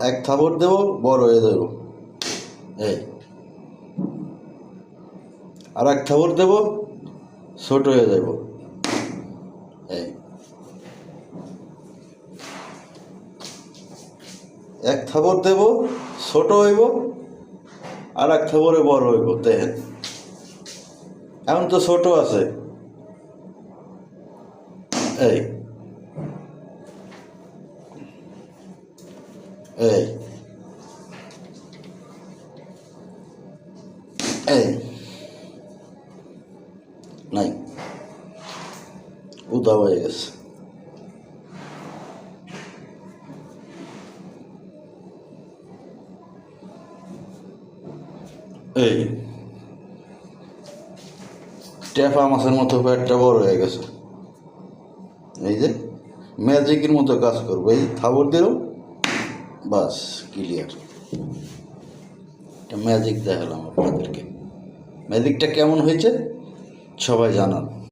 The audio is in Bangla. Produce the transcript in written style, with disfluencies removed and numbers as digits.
এক থাপড় দেবো, বড় হয়ে যাব। এই আর এক থাপড় দেবো, ছোট হয়ে যাব। এই এক থাপড় দেব, ছোট হইব, আর এক থাপড়ে বড় হইব। দেখেন এখন তো ছোট আছে। এই এই এই নাই, উদা হয়ে গেছে। এই ট্যাপা মাছের মতো পেটটা বড় হয়ে গেছে। এই যে ম্যাজিকের মতো কাজ করবো। এই থাবর দিল, বাস ক্লিয়ার। ম্যাজিক দেখালাম আপনাদেরকে। ম্যাজিকটা কেমন হয়েছে সবাই জানান।